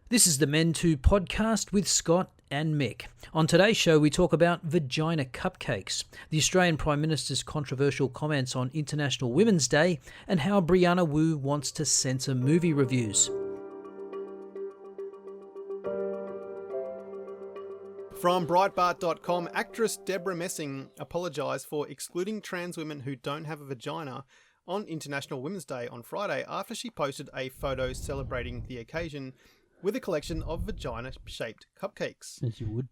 This is the MEN2 Podcast with Scott and Mick. On today's show, we talk about vagina cupcakes, the Australian Prime Minister's controversial comments on International Women's Day, and how Brianna Wu wants to censor movie reviews. From Breitbart.com, actress Debra Messing apologised for excluding trans women who don't have a vagina on International Women's Day on Friday after she posted a photo celebrating the occasion with a collection of vagina-shaped cupcakes. As you would.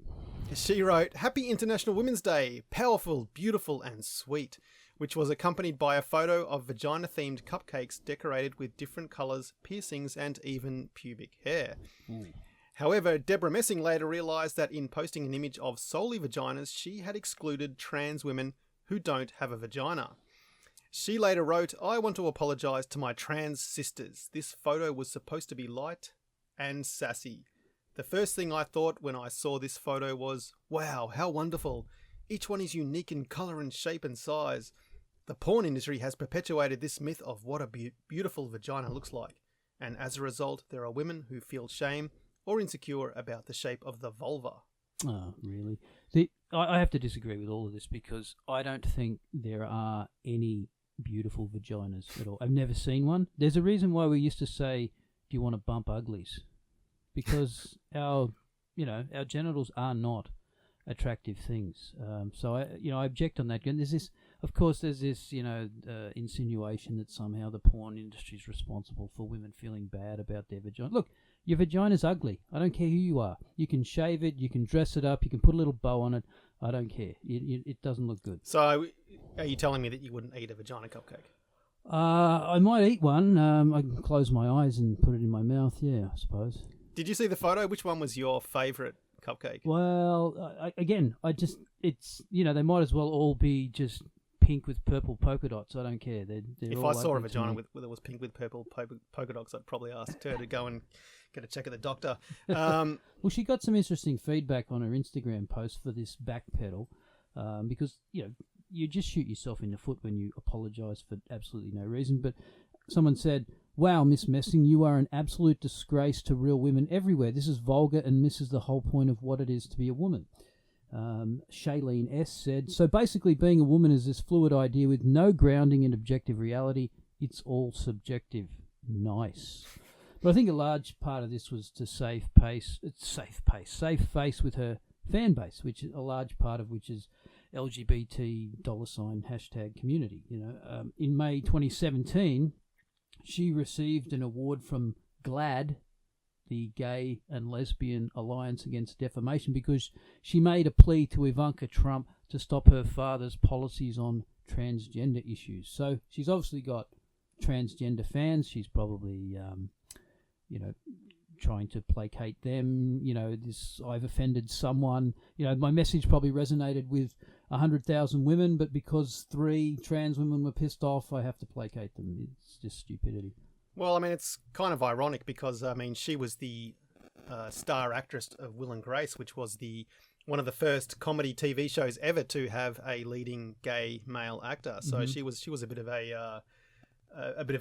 She wrote, "Happy International Women's Day, powerful, beautiful and sweet," which was accompanied by a photo of vagina-themed cupcakes decorated with different colours, piercings and even pubic hair. However, Debra Messing later realised that in posting an image of solely vaginas, she had excluded trans women who don't have a vagina. She later wrote, "I want to apologise to my trans sisters. This photo was supposed to be light and sassy. The first thing I thought when I saw this photo was, wow, how wonderful. Each one is unique in colour and shape and size. The porn industry has perpetuated this myth of what a beautiful vagina looks like. And as a result, there are women who feel shame or insecure about the shape of the vulva." Oh, really? I have to disagree with all of this because I don't think there are any beautiful vaginas at all. I've never seen one. There's a reason why we used to say, "Do you want to bump uglies?" Because our genitals are not attractive things. So I object on that. And there's this insinuation that somehow the porn industry is responsible for women feeling bad about their vagina. Look, your vagina's ugly. I don't care who you are. You can shave it, you can dress it up, you can put a little bow on it. I don't care. It doesn't look good. So, are you telling me that you wouldn't eat a vagina cupcake? I might eat one. I can close my eyes and put it in my mouth. Yeah, I suppose. Did you see the photo? Which one was your favourite cupcake? Well, they might as well all be just pink with purple polka dots. I don't care. They're if all I saw a ugly to vagina me. that was pink with purple polka dots, I'd probably ask her to go and get a check at the doctor. Um, Well, she got some interesting feedback on her Instagram post for this backpedal, because you just shoot yourself in the foot when you apologise for absolutely no reason. But someone said, "Wow, Miss Messing, you are an absolute disgrace to real women everywhere. This is vulgar and misses the whole point of what it is to be a woman." Shailene S. said, "So basically being a woman is this fluid idea with no grounding in objective reality. It's all subjective." Nice. But I think a large part of this was to save face with her fan base, which a large part of which is LGBT $ community. In May 2017, she received an award from GLAAD, the Gay and Lesbian Alliance Against Defamation, because she made a plea to Ivanka Trump to stop her father's policies on transgender issues. So she's obviously got transgender fans. She's probably, trying to placate them. I've offended someone. My message probably resonated with 100,000 women, but because 3 trans women were pissed off, I have to placate them. It's just stupidity. Well, it's kind of ironic because, she was the star actress of Will and Grace, which was one of the first comedy TV shows ever to have a leading gay male actor. So she was a bit of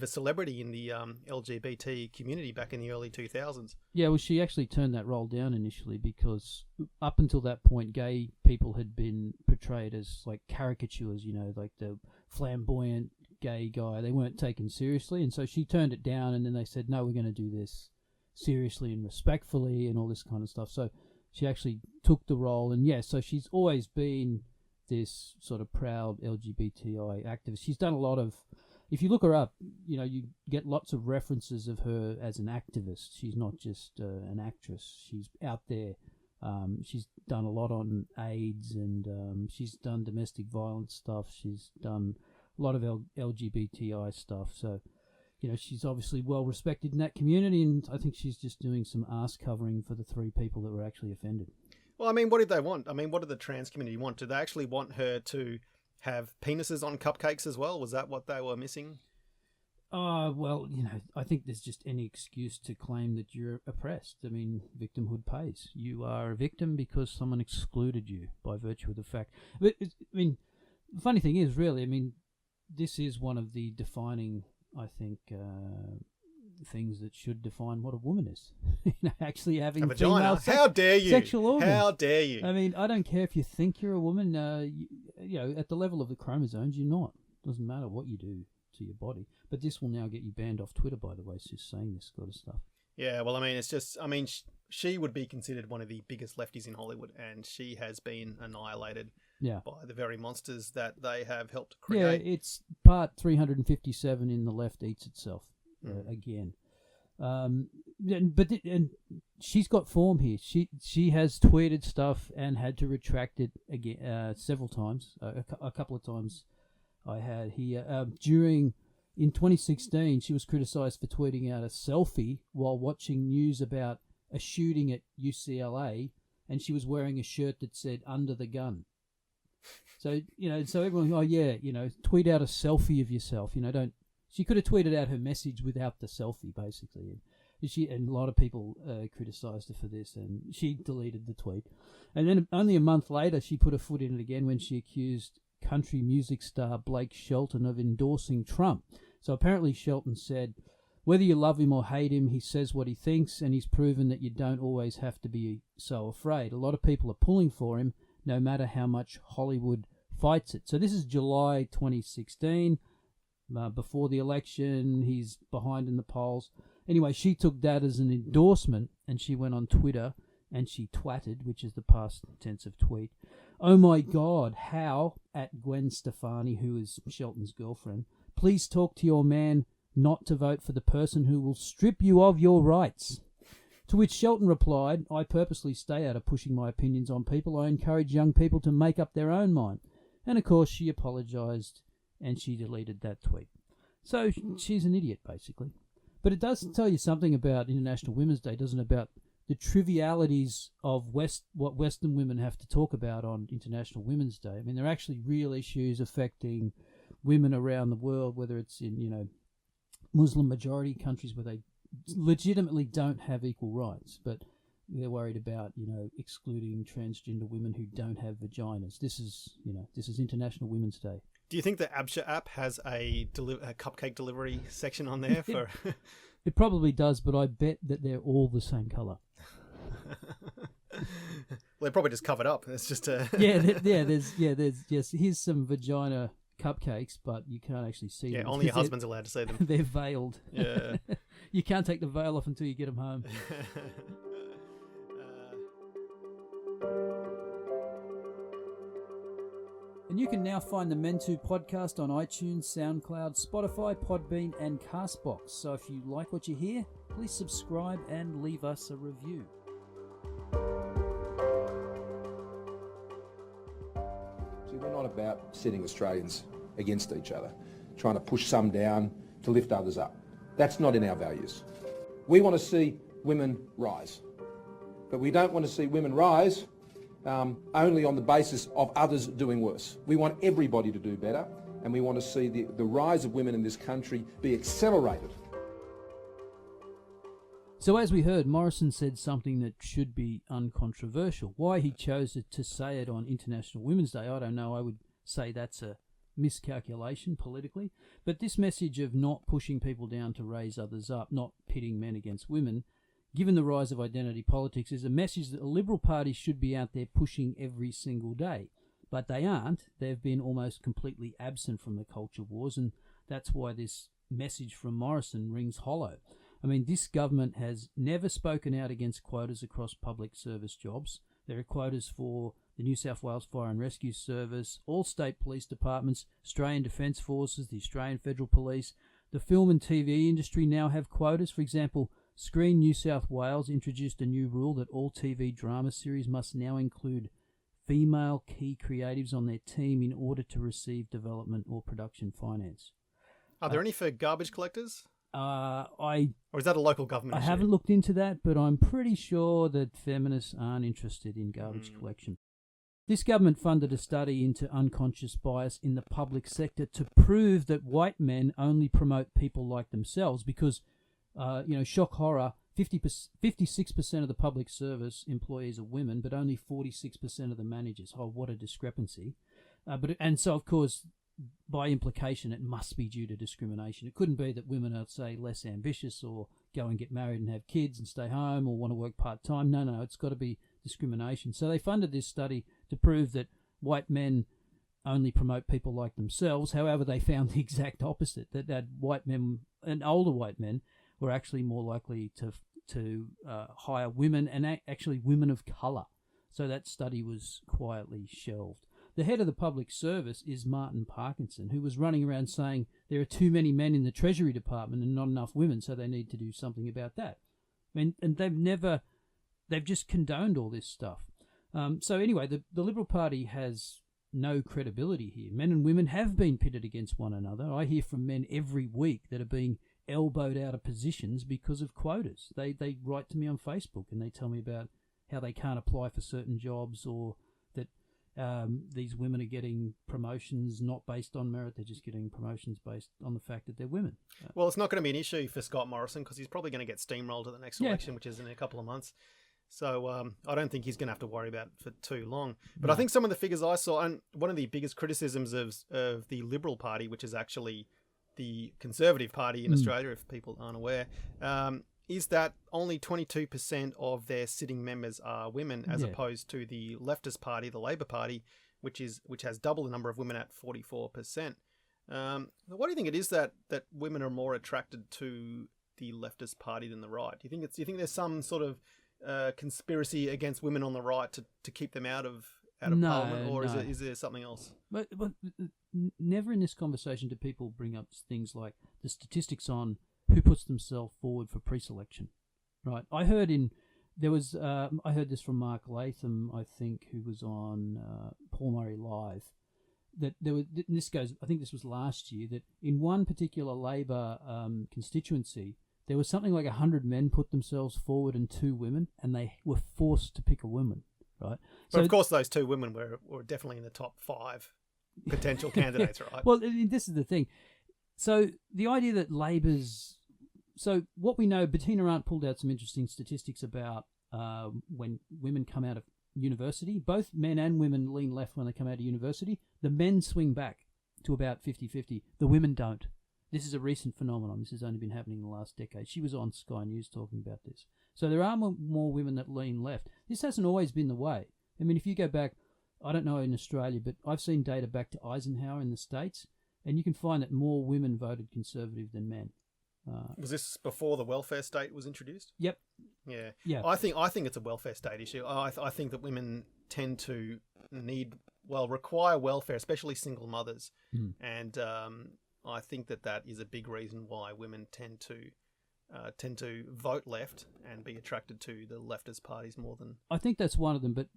a celebrity in the LGBT community back in the early 2000s. Yeah, well, she actually turned that role down initially because up until that point, gay people had been portrayed as like caricatures, like the flamboyant gay guy. They weren't taken seriously, and so she turned it down, and then they said, "No, we're going to do this seriously and respectfully," and all this kind of stuff. So she actually took the role, and so she's always been this sort of proud LGBTI activist. She's done a lot of, if you look her up, you get lots of references of her as an activist. She's not just an actress. She's out there. She's done a lot on AIDS, and she's done domestic violence stuff. She's done a lot of LGBTI stuff. So, she's obviously well respected in that community, and I think she's just doing some ass covering for the 3 people that were actually offended. Well, what did they want? What did the trans community want? Did they actually want her to have penises on cupcakes as well? Was that what they were missing? Well, I think there's just any excuse to claim that you're oppressed. Victimhood pays. You are a victim because someone excluded you by virtue of the fact. But, the funny thing is, really, this is one of the defining, I think, things that should define what a woman is. Actually having A vagina. female How dare you? sexual organs. How dare you? I mean, I don't care if you think you're a woman. At the level of the chromosomes, you're not. Doesn't matter what you do to your body. But this will now get you banned off Twitter, by the way. It's just saying this sort of stuff. Yeah, well, I mean, it's just, she would be considered one of the biggest lefties in Hollywood, and she has been annihilated by the very monsters that they have helped create. Yeah, it's part 357 in The Left Eats Itself again. But she's got form here. She has tweeted stuff and had to retract it again several times. A couple of times I had here. In 2016, she was criticised for tweeting out a selfie while watching news about a shooting at UCLA, and she was wearing a shirt that said "Under the gun." So everyone, tweet out a selfie of yourself. She could have tweeted out her message without the selfie, basically. And a lot of people criticised her for this, and she deleted the tweet. And then only a month later, she put her foot in it again when she accused country music star Blake Shelton of endorsing Trump. So apparently Shelton said, whether you love him or hate him, he says what he thinks, and he's proven that you don't always have to be so afraid. A lot of people are pulling for him, no matter how much Hollywood fights it. So this is July 2016, before the election. He's behind in the polls. Anyway, she took that as an endorsement, and she went on Twitter, and she twatted, which is the past tense of tweet. Oh my God, how, at Gwen Stefani, who is Shelton's girlfriend, please talk to your man not to vote for the person who will strip you of your rights. To which Shelton replied, I purposely stay out of pushing my opinions on people. I encourage young people to make up their own mind. And of course she apologised and she deleted that tweet. So she's an idiot, basically. But it does tell you something about International Women's Day, doesn't it, about the trivialities of what Western women have to talk about on International Women's Day. I mean, there are actually real issues affecting women around the world, whether it's in, Muslim majority countries where they legitimately don't have equal rights, but they're worried about, excluding transgender women who don't have vaginas. This is International Women's Day. Do you think the Absha app has a cupcake delivery section on there for? It probably does, but I bet that they're all the same colour. Well, they're probably just covered up. It's just a there's here's some vagina cupcakes, but you can't actually see them. Yeah, only your husband's allowed to see them. They're veiled. Yeah. You can't take the veil off until you get them home. And you can now find the MEN2 Podcast on iTunes, SoundCloud, Spotify, Podbean and Castbox. So if you like what you hear, please subscribe and leave us a review. See, we're not about setting Australians against each other, trying to push some down to lift others up. That's not in our values. We want to see women rise, but we don't want to see women rise only on the basis of others doing worse. We want everybody to do better, and we want to see the rise of women in this country be accelerated. So as we heard, Morrison said something that should be uncontroversial. Why he chose to say it on International Women's Day, I don't know. I would say that's a miscalculation politically. But this message of not pushing people down to raise others up, not pitting men against women, given the rise of identity politics, is a message that the Liberal Party should be out there pushing every single day. But they aren't. They've been almost completely absent from the culture wars, and that's why this message from Morrison rings hollow. I mean, this government has never spoken out against quotas across public service jobs. There are quotas for the New South Wales Fire and Rescue Service, all state police departments, Australian Defence Forces, the Australian Federal Police. The film and TV industry now have quotas. For example, Screen New South Wales introduced a new rule that all TV drama series must now include female key creatives on their team in order to receive development or production finance. Are there any for garbage collectors? Or is that a local government issue? I haven't looked into that, but I'm pretty sure that feminists aren't interested in garbage collection. This government funded a study into unconscious bias in the public sector to prove that white men only promote people like themselves because, shock horror, 56% of the public service employees are women, but only 46% of the managers. Oh, what a discrepancy. And so, of course, by implication, it must be due to discrimination. It couldn't be that women are, say, less ambitious or go and get married and have kids and stay home or want to work part-time. No, it's got to be discrimination. So they funded this study to prove that white men only promote people like themselves. However, they found the exact opposite, that white men and older white men were actually more likely to hire women, and actually women of colour. So that study was quietly shelved. The head of the public service is Martin Parkinson, who was running around saying there are too many men in the Treasury Department and not enough women, so they need to do something about that. And they've just condoned all this stuff. So anyway, the Liberal Party has no credibility here. Men and women have been pitted against one another. I hear from men every week that are being elbowed out of positions because of quotas. They write to me on Facebook and they tell me about how they can't apply for certain jobs, or that these women are getting promotions not based on merit, they're just getting promotions based on the fact that they're women. Well, it's not going to be an issue for Scott Morrison because he's probably going to get steamrolled at the next election, which is in a couple of months. So I don't think he's going to have to worry about it for too long. But I think some of the figures I saw, and one of the biggest criticisms of the Liberal Party, which is actually the Conservative Party in Australia, if people aren't aware, is that only 22% of their sitting members are women, as opposed to the leftist party, the Labor Party, which has double the number of women at 44%. What do you think it is that women are more attracted to the leftist party than the right? Do you think there's some sort of conspiracy against women on the right to keep them out of Parliament, or is there something else? But never in this conversation do people bring up things like the statistics on who puts themselves forward for pre-selection, right? I heard this from Mark Latham, I think, who was on Paul Murray Live, that there was, and this goes, I think this was last year, that in one particular Labor constituency, there was something like 100 men put themselves forward and 2 women, and they were forced to pick a woman, right? But of course, those 2 women were definitely in the top 5 potential candidates, right? Well, this is the thing. So the idea that Labor's... So what we know, Bettina Arndt pulled out some interesting statistics about when women come out of university. Both men and women lean left when they come out of university. The men swing back to about 50-50. The women don't. This is a recent phenomenon. This has only been happening in the last decade. She was on Sky News talking about this. So there are more women that lean left. This hasn't always been the way. I mean, if you go back, I don't know in Australia, but I've seen data back to Eisenhower in the States, and you can find that more women voted Conservative than men. Was this before the welfare state was introduced? Yep. Yeah. I think it's a welfare state issue. I think that women tend to require welfare, especially single mothers, and I think that is a big reason why women tend to vote left and be attracted to the leftist parties more than... I think that's one of them, but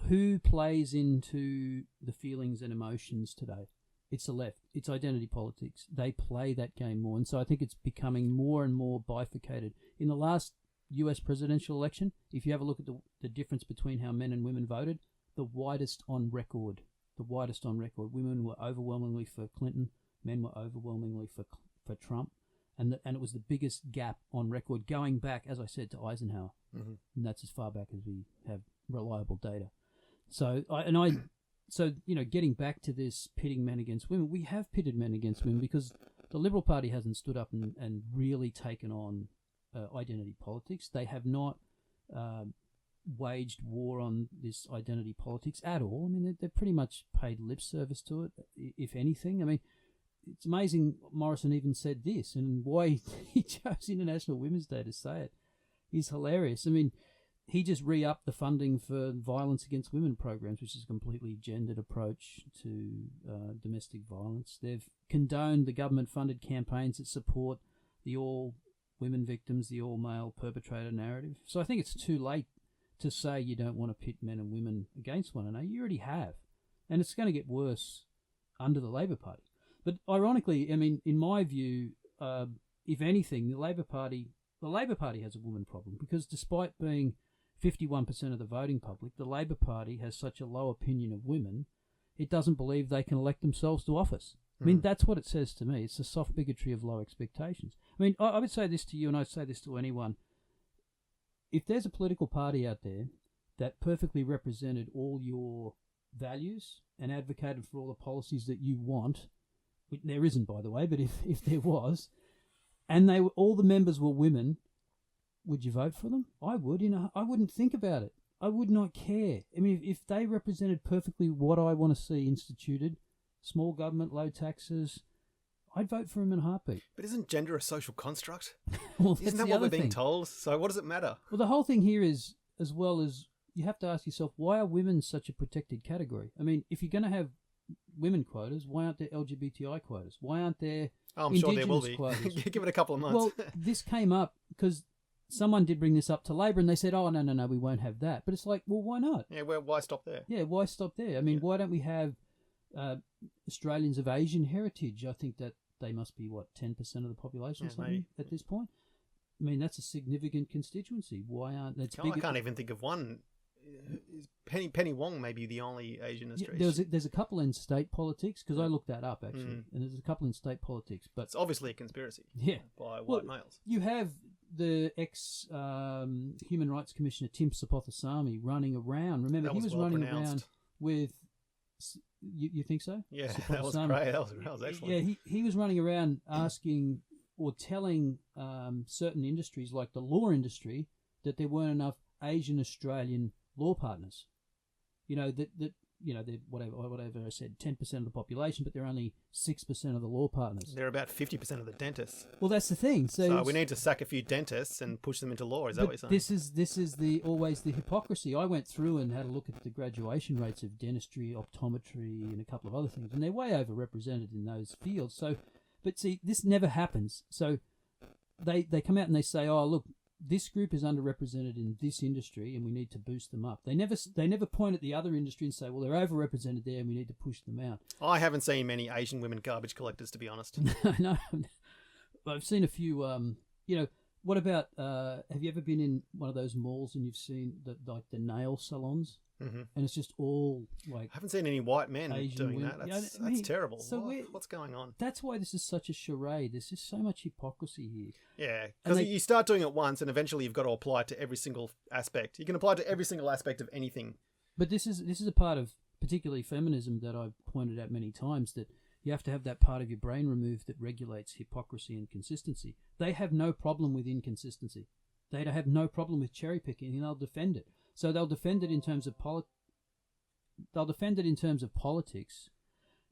who plays into the feelings and emotions today? It's the left. It's identity politics. They play that game more, and so I think it's becoming more and more bifurcated. In the last US presidential election, if you have a look at the difference between how men and women voted, the widest on record. Women were overwhelmingly for Clinton, men were overwhelmingly for Trump. And it was the biggest gap on record going back, as I said, to Eisenhower. Mm-hmm. And that's as far back as we have reliable data. So getting back to this pitting men against women, we have pitted men against women because the Liberal Party hasn't stood up and really taken on identity politics. They have not waged war on this identity politics at all. I mean, they've pretty much paid lip service to it, if anything. I mean, it's amazing Morrison even said this, and why he chose International Women's Day to say it is hilarious. I mean, he just re-upped the funding for violence against women programs, which is a completely gendered approach to domestic violence. They've condoned the government-funded campaigns that support the all-women victims, the all-male perpetrator narrative. So I think it's too late to say you don't want to pit men and women against one another. You already have. And it's going to get worse under the Labor Party. But ironically, I mean, in my view, if anything, the Labor Party has a woman problem because despite being 51% of the voting public, the Labor Party has such a low opinion of women, it doesn't believe they can elect themselves to office. I mean, that's what it says to me. It's the soft bigotry of low expectations. I mean, I would say this to you, and I'd say this to anyone. If there's a political party out there that perfectly represented all your values and advocated for all the policies that you want, there isn't, by the way, but if there was, and all the members were women, would you vote for them? I would. I wouldn't think about it. I would not care. I mean, if they represented perfectly what I want to see instituted, small government, low taxes, I'd vote for them in a heartbeat. But isn't gender a social construct? Well, isn't that what we're being told? So what does it matter? Well, the whole thing here is, as well as, you have to ask yourself, why are women such a protected category? I mean, if you're going to have women quotas, why aren't there LGBTI quotas? Why aren't there I'm sure there will be. Quotas? Give it a couple of months. Well, this came up because someone did bring this up to Labor and they said, oh, no, we won't have that. But it's like, well, why not? Yeah, well, why stop there? Yeah, why stop there? I mean, why don't we have Australians of Asian heritage? I think that they must be, 10% of the population or something at this point? I mean, that's a significant constituency. Why aren't that's I can't even think of one. Penny Wong may be the only Asian Australian. Yeah, there's a couple in state politics, because I looked that up, actually, and there's a couple in state politics. But it's obviously a conspiracy by white males. You have the ex-Human Rights Commissioner Tim Sapothasamy running around. Remember, he was running around with... You think so? Yeah, that was great. That was excellent. Yeah, he was running around asking or telling certain industries, like the law industry, that there weren't enough Asian Australian law partners. They're whatever I said, 10% of the population, but they're only 6% of the law partners. They're about 50% of the dentists. Well, that's the thing. So we need to sack a few dentists and push them into law. Is that what you're saying? This is always the hypocrisy. I went through and had a look at the graduation rates of dentistry, optometry, and a couple of other things, and they're way overrepresented in those fields. So, but see, this never happens. So they come out and they say, oh, look, this group is underrepresented in this industry and we need to boost them up. They never point at the other industry and say, well, they're overrepresented there and we need to push them out. I haven't seen many Asian women garbage collectors, to be honest. No, I've seen a few. What about, have you ever been in one of those malls and you've seen the nail salons? Mm-hmm. And it's just all like... I haven't seen any white men Asian doing women. that. That's terrible. So what's going on? That's why this is such a charade. There's just so much hypocrisy here. Yeah, because you start doing it once and eventually you've got to apply it to every single aspect. You can apply it to every single aspect of anything. But this is a part of particularly feminism that I've pointed out many times, that you have to have that part of your brain removed that regulates hypocrisy and consistency. They have no problem with inconsistency. They have no problem with cherry picking, and they'll defend it. So they'll defend it in terms of politics,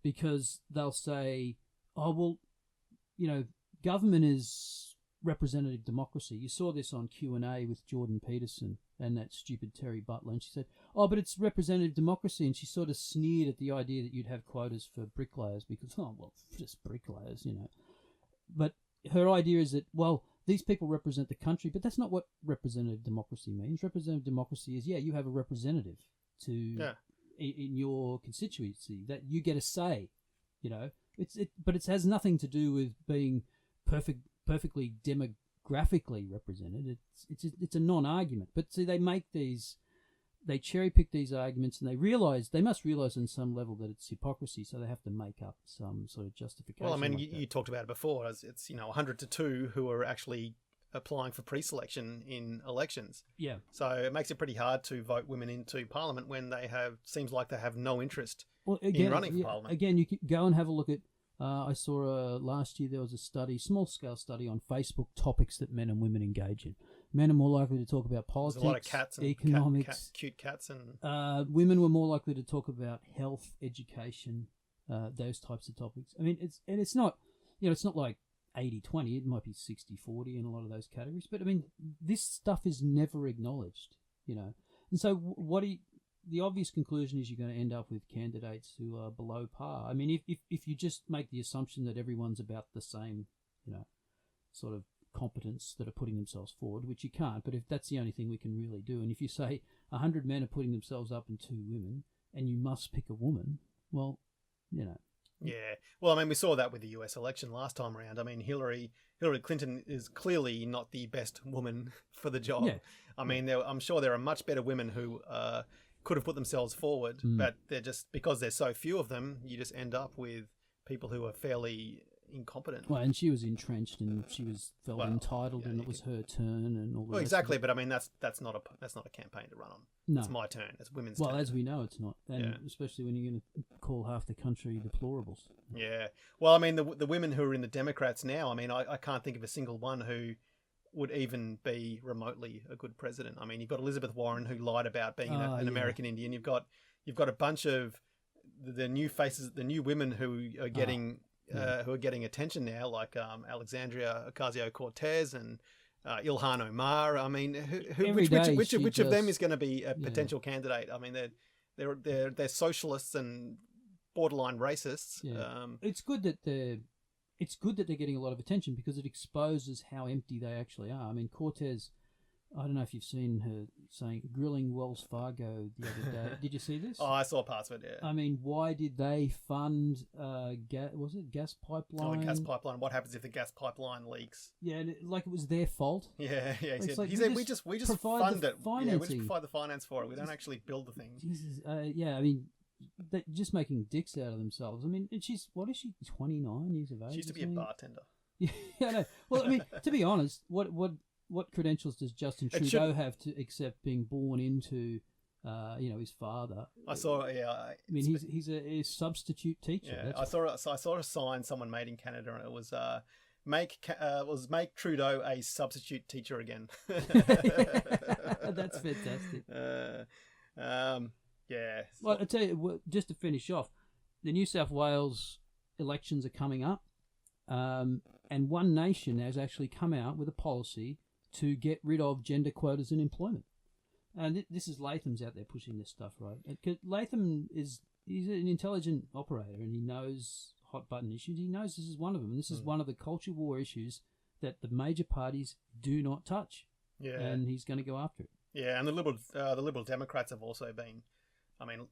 because they'll say, "Oh well, government is representative democracy." You saw this on Q&A with Jordan Peterson and that stupid Terry Butler, and she said, "Oh, but it's representative democracy," and she sort of sneered at the idea that you'd have quotas for bricklayers because, oh well, just bricklayers, But her idea is that, well, these people represent the country, but that's not what representative democracy means. Representative democracy is, you have a representative in your constituency that you get a say. But it has nothing to do with being perfectly demographically represented. It's a non-argument. But see, they cherry pick these arguments, and they must realize on some level that it's hypocrisy, so they have to make up some sort of justification. Well, I mean, you talked about it before. It's 100 to 2 who are actually applying for pre-selection in elections. Yeah. So it makes it pretty hard to vote women into Parliament when seems like they have no interest in running for Parliament. Again, you can go and have a look at. I saw last year there was a small-scale study on Facebook topics that men and women engage in. Men are more likely to talk about politics, a lot of cats and economics, cute cats, and women were more likely to talk about health, education, those types of topics. I mean, it's not like 80-20. It might be 60-40 in a lot of those categories. But I mean, this stuff is never acknowledged, And so the obvious conclusion is you're going to end up with candidates who are below par. I mean, if you just make the assumption that everyone's about the same, sort of competence that are putting themselves forward, which you can't, but if that's the only thing we can really do, and if you say 100 men are putting themselves up and 2 women, and you must pick a woman, well, Yeah. Well, I mean, we saw that with the US election last time around. I mean, Hillary Clinton is clearly not the best woman for the job. Yeah. I mean, I'm sure there are much better women who could have put themselves forward, but they're just, because there's so few of them, you just end up with people who are fairly incompetent. Well, and she was entrenched, and she felt entitled, yeah, and it was her turn, and all the Well, rest exactly, of it. but I mean that's not a campaign to run on. No. It's my turn. It's women's Well, turn. as we know, it's not, and Yeah. especially when you're going to call half the country deplorables. Yeah. Well, I mean the women who are in the Democrats now. I mean, I can't think of a single one who would even be remotely a good president. I mean, you've got Elizabeth Warren who lied about being an American Indian. You've got a bunch of the new faces, the new women who are getting attention now, like Alexandria Ocasio-Cortez and Ilhan Omar. I mean, which of them is going to be a potential candidate? I mean, they're socialists and borderline racists. Yeah. It's good that they're getting a lot of attention because it exposes how empty they actually are. I mean, Cortez, I don't know if you've seen her saying grilling Wells Fargo the other day. Did you see this? Oh, I saw parts of it, yeah. I mean, why did they fund gas pipeline? Oh, gas pipeline. What happens if the gas pipeline leaks? Yeah, and like it was their fault. Yeah. He Like, said we just fund it. Yeah, we just financing. provide the finance for it. We don't actually build the thing. Jesus, yeah, I mean, they're just making dicks out of themselves. I mean, and she's 29 years of age? She used to be a bartender. Yeah, I know. Well, I mean, to be honest, what credentials does Justin Trudeau have to accept being born into, his father? I saw, yeah. I mean, he's a substitute teacher. Yeah, I saw a sign someone made in Canada, and it was make Trudeau a substitute teacher again. That's fantastic. Yeah. Well, I tell you, just to finish off, the New South Wales elections are coming up, and One Nation has actually come out with a policy to get rid of gender quotas in employment. And this is Latham's out there pushing this stuff, right? Latham he's an intelligent operator, and he knows hot button issues. He knows this is one of them. And this is one of the culture war issues that the major parties do not touch. Yeah. And he's going to go after it. Yeah, and the Liberal Democrats have also been. I mean,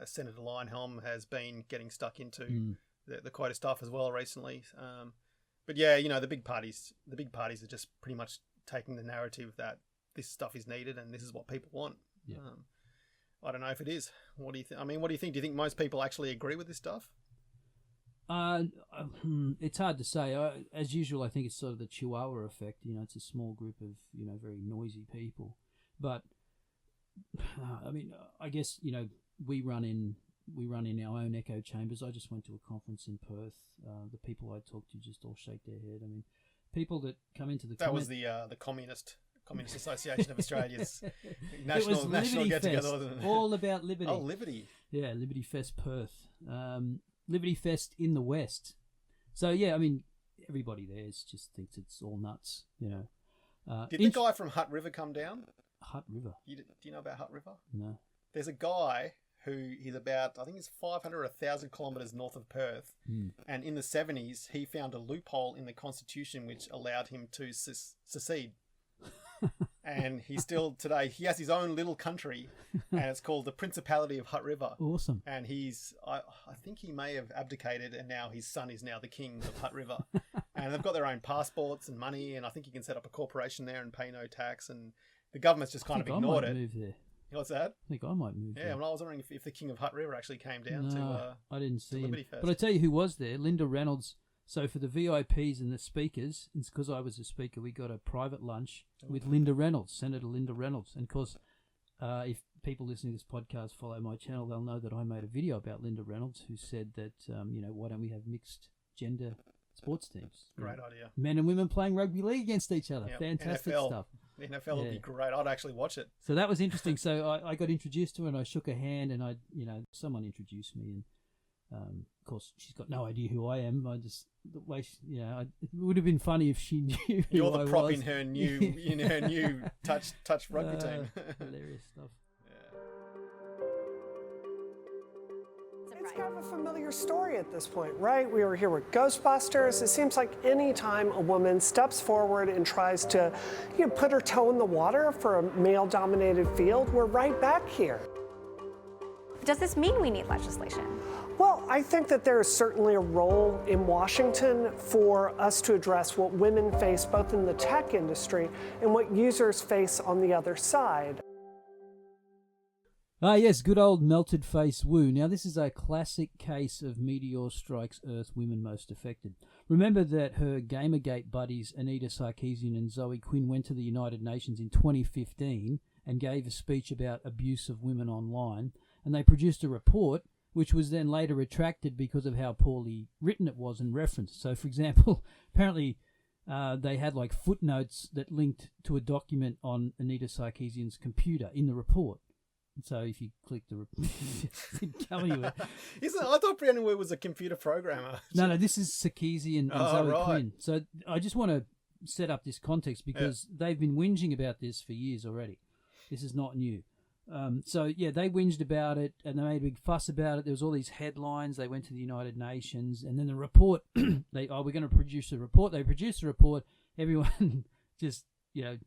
Senator Leyonhjelm has been getting stuck into the quota stuff as well recently. But yeah, the big parties are just pretty much taking the narrative that this stuff is needed and this is what people want. Yeah. I don't know if it is. What do you think? I mean, what do you think? Do you think most people actually agree with this stuff? It's hard to say. As usual, I think it's sort of the Chihuahua effect. It's a small group of very noisy people. But I mean, I guess we run in our own echo chambers. I just went to a conference in Perth. The people I talked to just all shake their head. I mean, people that come into the was the Communist Association of Australia's national get together, all about liberty. Oh, liberty! Yeah, Liberty Fest Perth, Liberty Fest in the West. So yeah, I mean, everybody there just thinks it's all nuts. Did the guy from Hutt River come down? Hutt River. Do you know about Hutt River? No. There's a guy who he's about, I think he's 500 or 1,000 kilometres north of Perth. And in the 70s, he found a loophole in the Constitution which allowed him to secede. And he still, today, he has his own little country, and it's called the Principality of Hutt River. Awesome. And I think he may have abdicated, and now his son is now the king of Hutt River. And they've got their own passports and money, and I think you can set up a corporation there and pay no tax, and the government's just kind of ignored it. Move there. What's that? I think I might move there. Yeah, well, I was wondering if the King of Hutt River actually came down I didn't see him. Fest. But I tell you who was there, Linda Reynolds. So for the VIPs and the speakers, it's because I was a speaker, we got a private lunch with Linda Reynolds, Senator Linda Reynolds. And of course, if people listening to this podcast follow my channel, they'll know that I made a video about Linda Reynolds, who said that, why don't we have mixed gender sports teams? Great idea. Men and women playing rugby league against each other. Yep. Fantastic NFL. stuff. The NFL would be great. I'd actually watch it. So that was interesting. So I got introduced to her and I shook her hand and someone introduced me and of course she's got no idea who I am. I just the way it would have been funny if she knew. You're the prop in her new touch rugby team. Hilarious stuff. It's kind of a familiar story at this point, right? We were here with Ghostbusters. It seems like any time a woman steps forward and tries to, put her toe in the water for a male-dominated field, we're right back here. Does this mean we need legislation? Well, I think that there is certainly a role in Washington for us to address what women face both in the tech industry and what users face on the other side. Ah, yes, good old melted face Wu. Now, this is a classic case of meteor strikes Earth, women most affected. Remember that her Gamergate buddies Anita Sarkeesian and Zoe Quinn went to the United Nations in 2015 and gave a speech about abuse of women online, and they produced a report which was then later retracted because of how poorly written it was and referenced. So, for example, apparently they had like footnotes that linked to a document on Anita Sarkeesian's computer in the report. So if you click the it come anywhere. I thought Brianna Wu was a computer programmer. No, this is Sarkeesian and Zoe right. Quinn. So I just want to set up this context because they've been whinging about this for years already. This is not new. They whinged about it and they made a big fuss about it. There was all these headlines. They went to the United Nations and then the report, we're going to produce a report. They produced a report. Everyone just,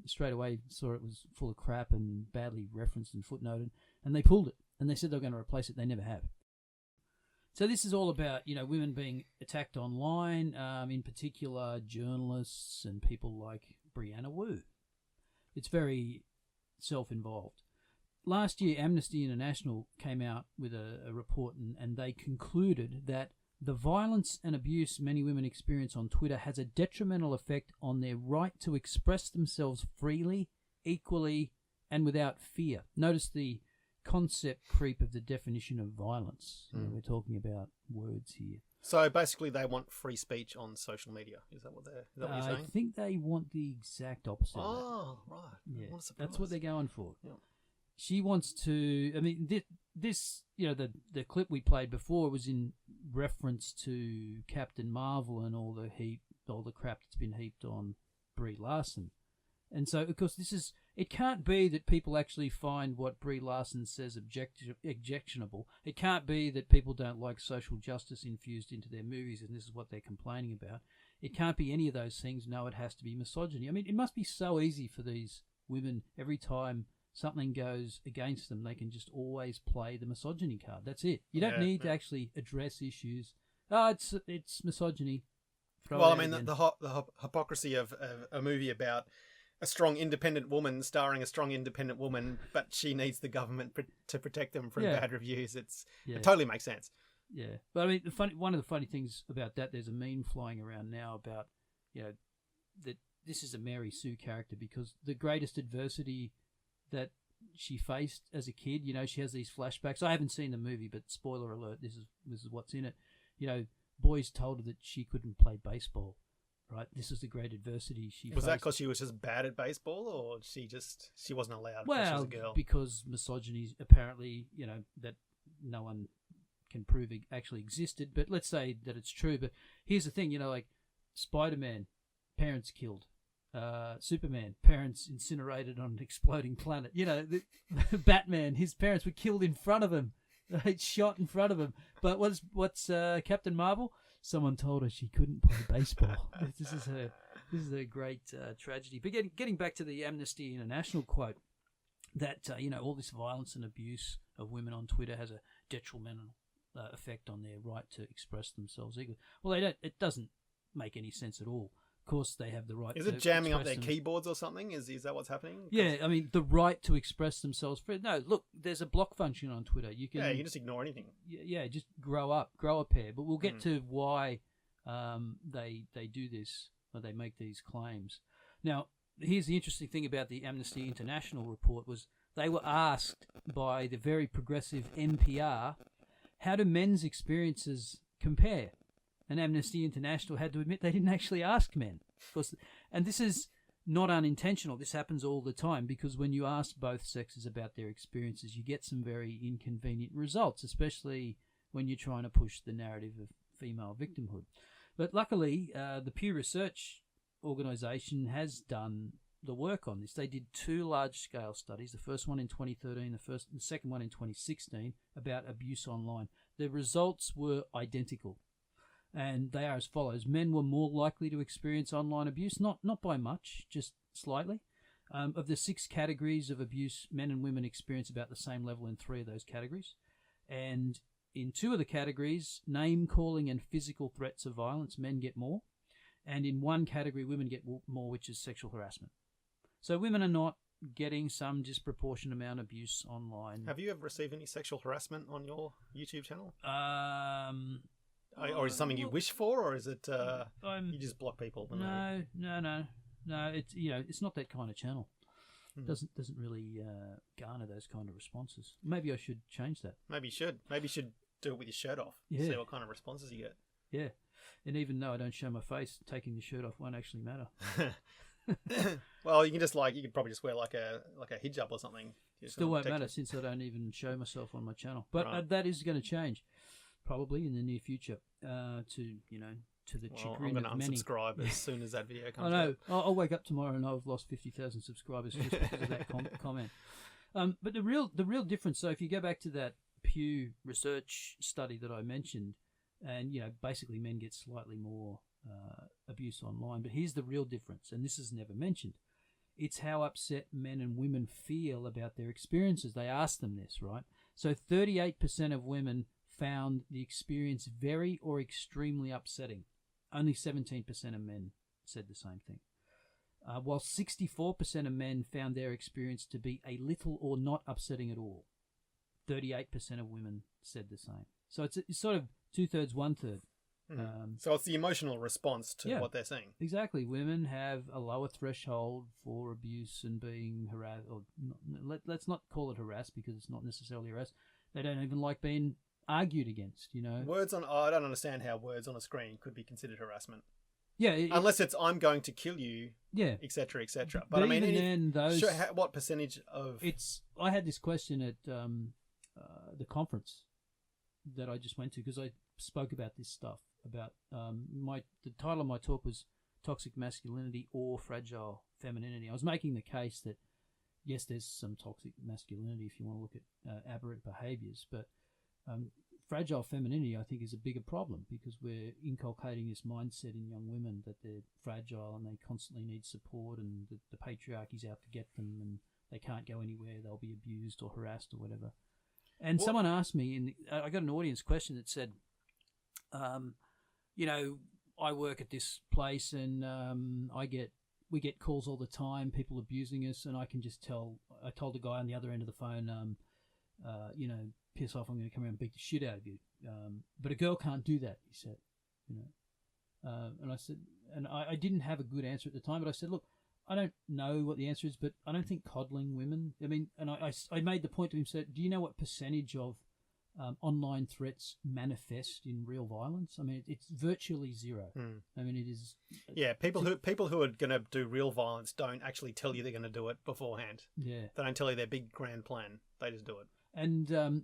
straight away saw it was full of crap and badly referenced and footnoted, and they pulled it. And they said they were going to replace it. They never have. So this is all about, women being attacked online, in particular journalists and people like Brianna Wu. It's very self-involved. Last year, Amnesty International came out with a report and they concluded that the violence and abuse many women experience on Twitter has a detrimental effect on their right to express themselves freely, equally, and without fear. Notice the concept creep of the definition of violence. We're talking about words here. So basically they want free speech on social media. Is that what you're saying? I think they want the exact opposite of that. Oh, right. Yeah, What a surprise. that's what they're going for. Yeah. She wants to. I mean, this the clip we played before was in reference to Captain Marvel and all the crap that's been heaped on Brie Larson, and so of course it can't be that people actually find what Brie Larson says objectionable. It can't be that people don't like social justice infused into their movies, and this is what they're complaining about. It can't be any of those things. No, it has to be misogyny. I mean, it must be so easy for these women every time something goes against them, they can just always play the misogyny card. That's it. You don't need to actually address issues. It's misogyny. The hypocrisy of a movie about a strong independent woman starring a strong independent woman, but she needs the government to protect them from bad reviews. It totally makes sense. Yeah, but I mean, one of the funny things about that, there's a meme flying around now about that this is a Mary Sue character because the greatest adversity that she faced as a kid, she has these flashbacks. I haven't seen the movie, but spoiler alert, this is what's in it. Boys told her that she couldn't play baseball, right? This is the great adversity she faced. Was that because she was just bad at baseball, or she wasn't allowed because she was a girl? Because misogyny apparently, that no one can prove it actually existed, but let's say that it's true. But here's the thing, like Spider-Man, parents killed. Superman, parents incinerated on an exploding planet. Batman, his parents were killed in front of him. They shot in front of him. But what's Captain Marvel? Someone told her she couldn't play baseball. This is a great tragedy. But getting back to the Amnesty International quote, that all this violence and abuse of women on Twitter has a detrimental effect on their right to express themselves equally. Well, it doesn't make any sense at all. Of course, they have the right. Is it jamming up their keyboards or something? Is that what's happening? Yeah, I mean the right to express themselves. No, look, there's a block function on Twitter. You can just ignore anything. Yeah, just grow a pair. But we'll get to why they do this or they make these claims. Now, here's the interesting thing about the Amnesty International report was they were asked by the very progressive NPR, how do men's experiences compare? And Amnesty International had to admit they didn't actually ask men. And this is not unintentional. This happens all the time because when you ask both sexes about their experiences, you get some very inconvenient results, especially when you're trying to push the narrative of female victimhood. But luckily, the Pew Research organisation has done the work on this. They did 2 large-scale studies, the first one in 2013, the second one in 2016, about abuse online. The results were identical. And they are as follows. Men were more likely to experience online abuse, not by much, just slightly. Of the 6 categories of abuse, men and women experience about the same level in 3 of those categories. And in 2 of the categories, name-calling and physical threats of violence, men get more. And in 1 category, women get more, which is sexual harassment. So women are not getting some disproportionate amount of abuse online. Have you ever received any sexual harassment on your YouTube channel? Or is it something you wish for, or is it you just block people? No. It's it's not that kind of channel. Doesn't really garner those kind of responses. Maybe I should change that. Maybe you should. Maybe you should do it with your shirt off. Yeah. See what kind of responses you get. Yeah, and even though I don't show my face, taking the shirt off won't actually matter. Well, you can just you could probably just wear like a hijab or something. Still won't matter since I don't even show myself on my channel. But Right. That is going to change, probably in the near future. To the chagrin I'm of going to many. unsubscribe as soon as that video comes I know. out. I'll wake up tomorrow and I've lost 50,000 subscribers just because of that comment. But the real difference. So if you go back to that Pew Research study that I mentioned, and basically men get slightly more abuse online. But here's the real difference, and this is never mentioned. It's how upset men and women feel about their experiences. They asked them this, right? So 38% of women found the experience very or extremely upsetting. Only 17% of men said the same thing. While 64% of men found their experience to be a little or not upsetting at all. 38% of women said the same. So it's sort of 2/3, 1/3. So it's the emotional response to what they're saying. Exactly. Women have a lower threshold for abuse and being harassed. Or let's not call it harassed because it's not necessarily harassed. They don't even like being argued against, Words on... I don't understand how words on a screen could be considered harassment. Yeah. Unless it's, I'm going to kill you, yeah, etc., etc. But I mean, even then, what percentage of... I had this question at the conference that I just went to because I spoke about this stuff. About the title of my talk was Toxic Masculinity or Fragile Femininity. I was making the case that, yes, there's some toxic masculinity if you want to look at aberrant behaviours, but fragile femininity, I think, is a bigger problem because we're inculcating this mindset in young women that they're fragile and they constantly need support and the patriarchy's out to get them and they can't go anywhere, they'll be abused or harassed or whatever. And someone asked me, I got an audience question that said, I work at this place and we get calls all the time, people abusing us, and I can just tell. I told the guy on the other end of the phone, piss off, I'm going to come around and beat the shit out of you. But a girl can't do that, he said. And I said, and I didn't have a good answer at the time, but I said, look, I don't know what the answer is, but I don't think coddling women. I mean, and I made the point to him, said, do you know what percentage of online threats manifest in real violence? I mean, it's virtually zero. I mean, it is. Yeah, people who are going to do real violence don't actually tell you they're going to do it beforehand. Yeah, they don't tell you their big grand plan. They just do it. And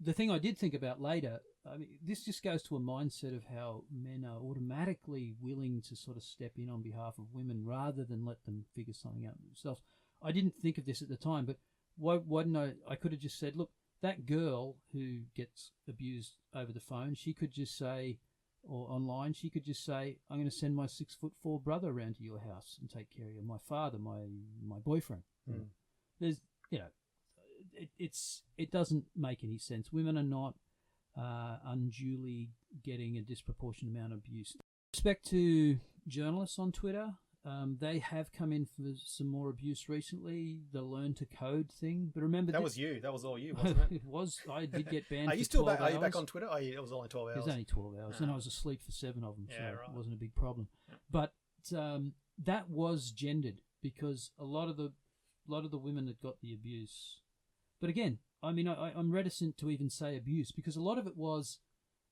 the thing I did think about later, I mean, this just goes to a mindset of how men are automatically willing to sort of step in on behalf of women rather than let them figure something out themselves. I didn't think of this at the time, but why didn't I could have just said, look, that girl who gets abused over the phone, she could just say, or online, she could just say, I'm going to send my 6'4" brother around to your house and take care of you, my father, my boyfriend. There's, it doesn't make any sense. Women are not unduly getting a disproportionate amount of abuse. With respect to journalists on Twitter, they have come in for some more abuse recently. The learn to code thing, but remember that was you. That was all you, wasn't it? It was. I did get banned. Are you for still 12 back? Are you hours. back on Twitter? It was only 12 hours. It was only 12 hours, and I was asleep for 7 of them, so right. it wasn't a big problem. Yeah. But that was gendered because a lot of the women that got the abuse. But again, I mean, I'm reticent to even say abuse because a lot of it was,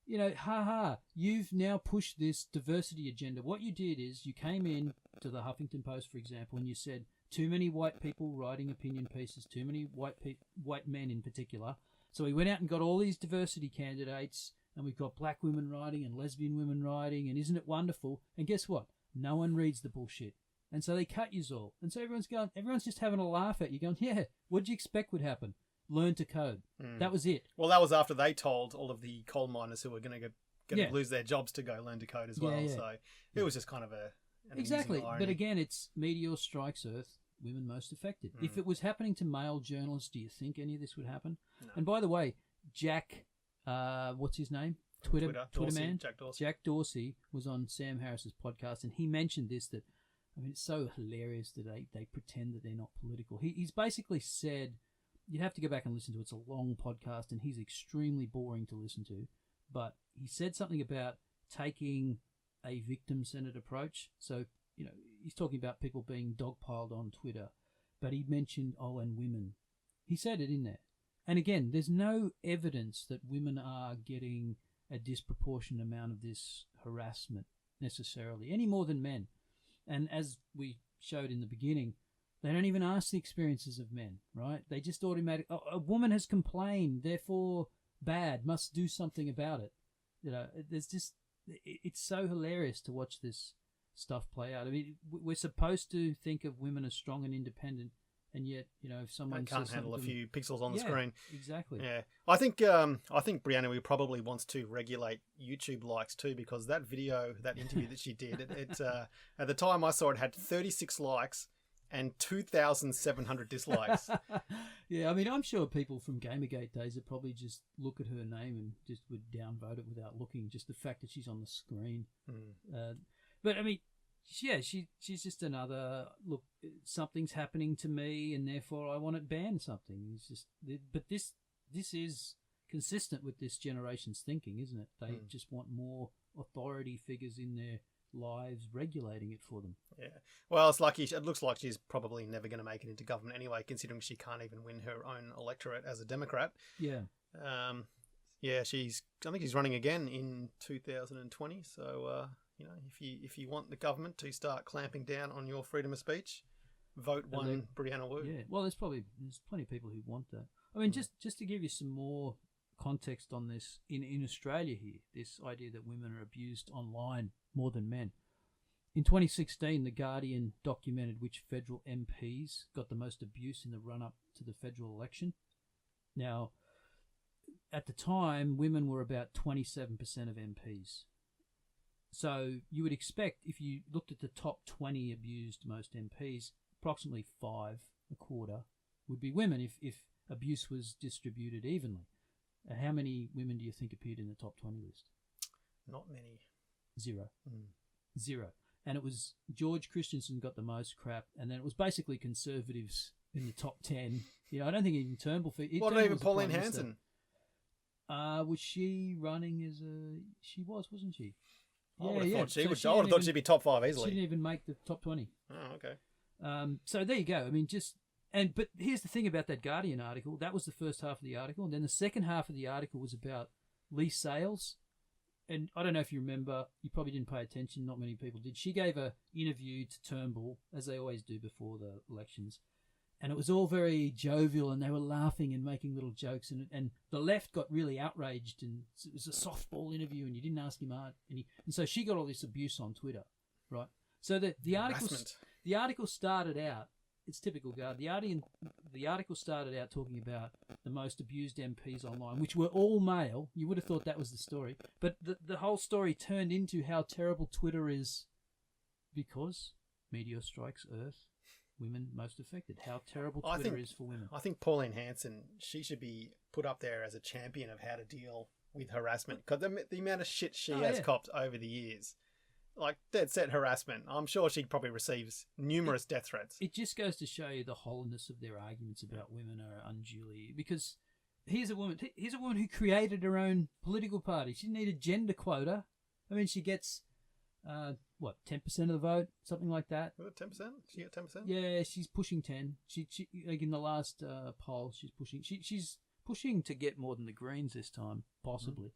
you've now pushed this diversity agenda. What you did is you came in to the Huffington Post, for example, and you said, too many white people writing opinion pieces, too many white men in particular. So we went out and got all these diversity candidates, and we've got black women writing and lesbian women writing, and isn't it wonderful? And guess what? No one reads the bullshit. And so they cut yous all. And so everyone's just having a laugh at you, going, yeah, what did you expect would happen? Learn to code. That was it. Well, that was after they told all of the coal miners who were going to lose their jobs to go learn to code as well. Yeah. So it was just kind of an exactly. irony. But again, it's meteor strikes Earth, women most affected. If it was happening to male journalists, do you think any of this would happen? No. And by the way, Jack, what's his name? Twitter Dorsey, man? Jack Dorsey. Jack Dorsey was on Sam Harris's podcast, and he mentioned this, that I mean, it's so hilarious that they pretend that they're not political. He's basically said, you'd have to go back and listen to it. It's a long podcast, and he's extremely boring to listen to. But he said something about taking a victim-centered approach. So, he's talking about people being dogpiled on Twitter. But he mentioned, and women. He said it in there. And again, there's no evidence that women are getting a disproportionate amount of this harassment necessarily, any more than men. And as we showed in the beginning, they don't even ask the experiences of men, right? They just automatically, a woman has complained, therefore bad, must do something about it. There's just, it's so hilarious to watch this stuff play out. I mean, we're supposed to think of women as strong and independent, and yet, if someone can't handle a few pixels on the screen. Exactly. Yeah, I think Brianna Wu probably wants to regulate YouTube likes too, because that interview that she did, it at the time I saw it had 36 likes and 2,700 dislikes. Yeah, I mean, I'm sure people from Gamergate days would probably just look at her name and just would downvote it without looking. Just the fact that she's on the screen. But I mean, she's just another look. Something's happening to me, and therefore I want it banned. Something. It's just, but this is consistent with this generation's thinking, isn't it? They just want more authority figures in their lives regulating it for them. Yeah. Well, it looks like she's probably never going to make it into government anyway, considering she can't even win her own electorate as a Democrat. Yeah. I think she's running again in 2020. So, if you want the government to start clamping down on your freedom of speech, vote Brianna Wu. Yeah. Well, there's plenty of people who want that. I mean, just to give you some more context on this, in Australia here, this idea that women are abused online more than men. In 2016, The Guardian documented which federal MPs got the most abuse in the run-up to the federal election. Now, at the time, women were about 27% of MPs. So you would expect, if you looked at the top 20 abused most MPs, approximately 5, a quarter, would be women if abuse was distributed evenly. How many women do you think appeared in the top 20 list? Not many. 0. 0. And it was George Christensen got the most crap, and then it was basically conservatives in the top 10. I don't think even Turnbull. What about even Pauline Hanson? Was she running as a... She wasn't she? I would have thought she would. I would have thought she'd be top 5 easily. She didn't even make the top 20. Oh, okay. So there you go. I mean, but here's the thing about that Guardian article. That was the first half of the article, and then the second half of the article was about Lee Sales. And I don't know if you remember, you probably didn't pay attention, not many people did. She gave an interview to Turnbull, as they always do before the elections, and it was all very jovial, and they were laughing and making little jokes, and the left got really outraged, and it was a softball interview, and you didn't ask him out, and so she got all this abuse on Twitter, right? So the article started out. It's typical Guard. The article started out talking about the most abused MPs online, which were all male. You would have thought that was the story. But the whole story turned into how terrible Twitter is because meteor strikes Earth, women most affected. How terrible Twitter is for women. I think Pauline Hanson, she should be put up there as a champion of how to deal with harassment, because the amount of shit she has copped over the years. Like dead set harassment. I'm sure she probably receives numerous death threats. It just goes to show you the hollowness of their arguments about women are unduly. Because here's a woman who created her own political party. She didn't need a gender quota. I mean, she gets 10% of the vote, something like that. 10%? She got 10%? Yeah, she's pushing 10. She like in the last poll, she's pushing to get more than the Greens this time, possibly.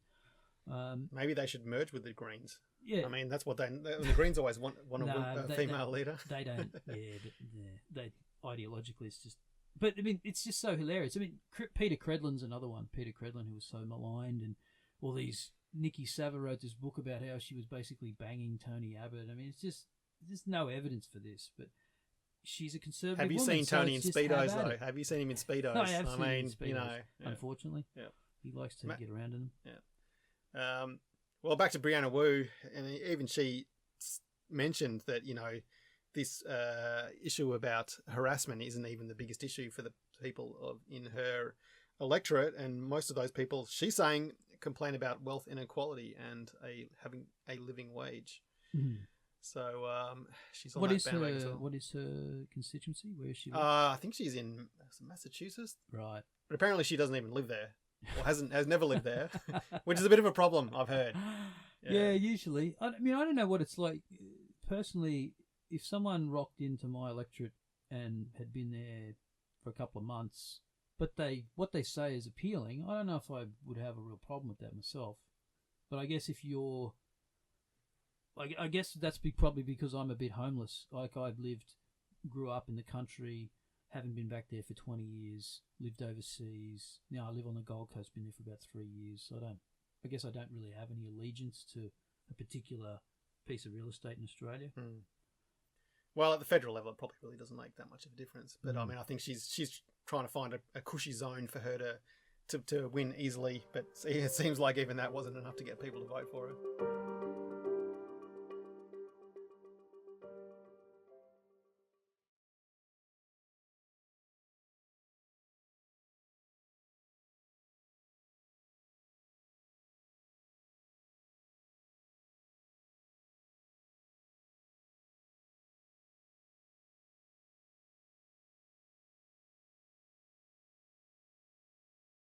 Maybe they should merge with the Greens. Yeah, I mean that's what the Greens always want a female leader. They don't. They ideologically it's just. But I mean, it's just so hilarious. I mean, Peter Credlin's another one. Peter Credlin, who was so maligned, and all these. Nikki Sava wrote this book about how she was basically banging Tony Abbott. I mean, it's just there's no evidence for this, but she's a conservative. Have you woman, seen Tony in Speedos though? Have you seen him in Speedos? No, I have seen him in Speedos. You know, unfortunately, he likes to get around in them. Yeah. Well, back to Brianna Wu, and even she mentioned that, this issue about harassment isn't even the biggest issue for the people in her electorate, and most of those people, she's saying, complain about wealth inequality and having a living wage. So she's on What that is bandwagon as well. what is her constituency? Where is she? I think she's in Massachusetts, Right. but apparently she doesn't even live there, or has never lived there, which is a bit of a problem, I've heard. Yeah, usually. I mean, I don't know what it's like. Personally, if someone rocked into my electorate and had been there for a couple of months, but what they say is appealing, I don't know if I would have a real problem with that myself. But I guess if you're... I guess that's probably because I'm a bit homeless. Like, grew up in the country, haven't been back there for 20 years, lived overseas. Now I live on the Gold Coast, been there for about 3 years. So I guess I don't really have any allegiance to a particular piece of real estate in Australia. Well, at the federal level, it probably really doesn't make that much of a difference. But I mean, I think she's trying to find a cushy zone for her to win easily. But it seems like even that wasn't enough to get people to vote for her.